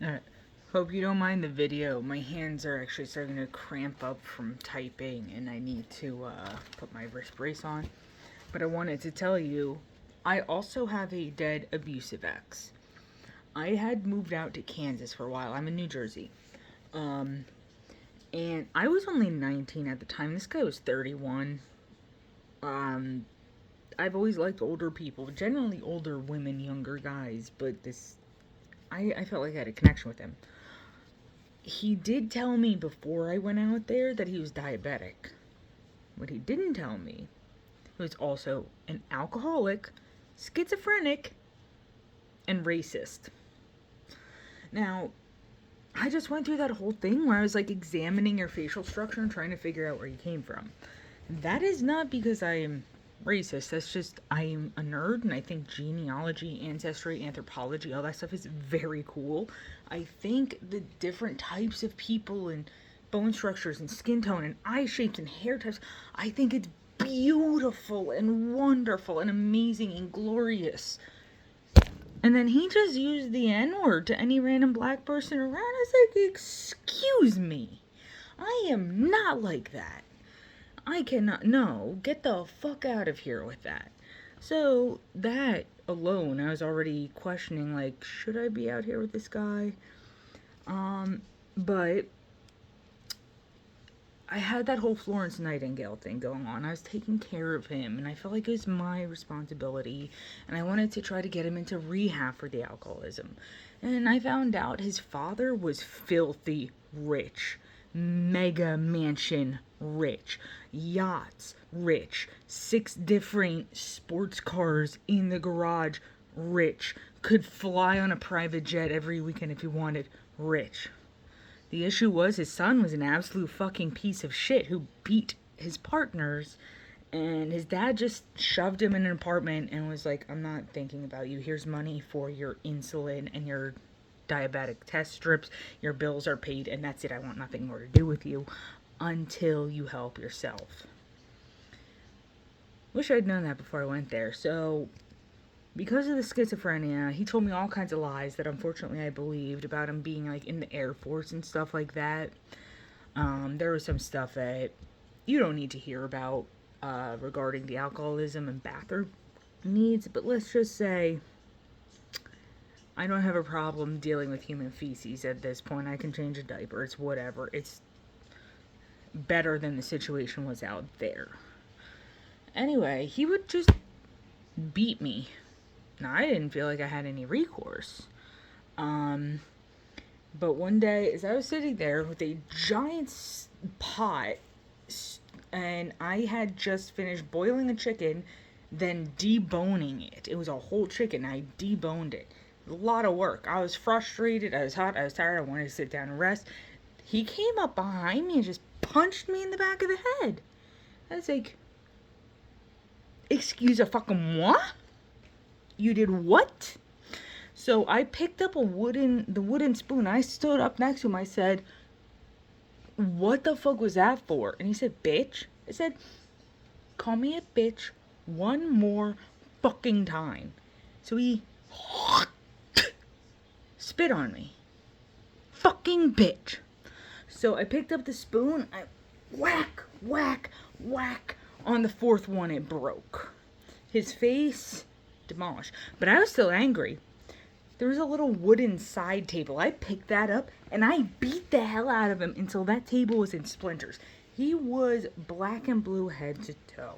Alright, hope you don't mind the video. My hands are actually starting to cramp up from typing and I need to put my wrist brace on. But I wanted to tell you, I also have a dead abusive ex. I had moved out to Kansas for a while. I'm in New Jersey. And I was only 19 at the time. This guy was 31. I've always liked older people, generally older women, younger guys, but I felt like I had a connection with him. He did tell me before I went out there that he was diabetic. What he didn't tell me, he was also an alcoholic, schizophrenic, and racist. Now, I just went through that whole thing where I was like examining your facial structure and trying to figure out where you came from. That is not because I am racist. That's just I am a nerd and I think genealogy, ancestry, anthropology, all that stuff is very cool. I think the different types of people and bone structures and skin tone and eye shapes and hair types, I think it's beautiful and wonderful and amazing and glorious. And then he just used the N-word to any random black person around. I was like, excuse me. I am not like that. I cannot, no, get the fuck out of here with that. So, that alone, I was already questioning, like, should I be out here with this guy? But I had that whole Florence Nightingale thing going on. I was taking care of him, and I felt like it was my responsibility, and I wanted to try to get him into rehab for the alcoholism. And I found out his father was filthy rich. Mega mansion rich. Yachts rich. 6 different sports cars in the garage rich. Could fly on a private jet every weekend if he wanted rich. The issue was his son was an absolute fucking piece of shit who beat his partners, and his dad just shoved him in an apartment and was like, I'm not thinking about you. Here's money for your insulin and your diabetic test strips. Your bills are paid, and that's it. I want nothing more to do with you until you help yourself. Wish I'd known that before I went there. So because of the schizophrenia, he told me all kinds of lies that unfortunately I believed about him being like in the Air Force and stuff like that. There was some stuff that you don't need to hear about regarding the alcoholism and bathroom needs, but let's just say I don't have a problem dealing with human feces at this point. I can change a diaper. It's whatever. It's better than the situation was out there. Anyway, he would just beat me. Now, I didn't feel like I had any recourse. But one day, as I was sitting there with a giant pot, and I had just finished boiling a chicken, then deboning it. It was a whole chicken. I deboned it. A lot of work. I was frustrated. I was hot. I was tired. I wanted to sit down and rest. He came up behind me and just punched me in the back of the head. I was like, excuse a fucking what? You did what? So I picked up the wooden spoon. I stood up next to him. I said, what the fuck was that for? And he said, bitch. I said, call me a bitch one more fucking time. So he spit on me. Fucking bitch. So I picked up the spoon. I whack, whack, whack. On the 4th one, it broke. His face demolished. But I was still angry. There was a little wooden side table. I picked that up and I beat the hell out of him until that table was in splinters. He was black and blue head to toe.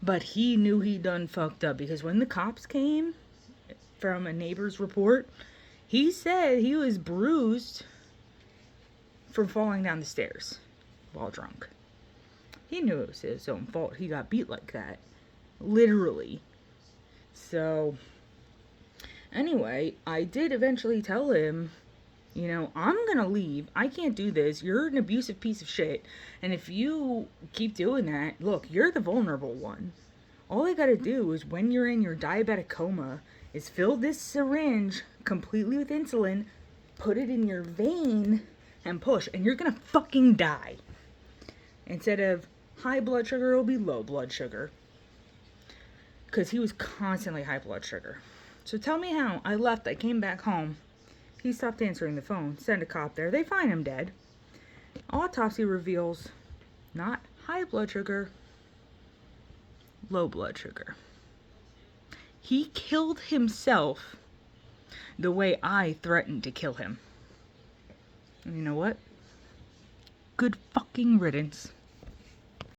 But he knew he done fucked up because when the cops came from a neighbor's report, he said he was bruised from falling down the stairs while drunk. He knew it was his own fault. He got beat like that. Literally. So, anyway, I did eventually tell him, you know, I'm gonna leave. I can't do this. You're an abusive piece of shit. And if you keep doing that, look, you're the vulnerable one. All I gotta do is when you're in your diabetic coma is fill this syringe completely with insulin, put it in your vein, and push. And you're gonna fucking die. Instead of high blood sugar, it'll be low blood sugar. Because he was constantly high blood sugar. So tell me how. I left. I came back home. He stopped answering the phone. Send a cop there. They find him dead. Autopsy reveals not high blood sugar, low blood sugar. He killed himself the way I threatened to kill him. And you know what? Good fucking riddance.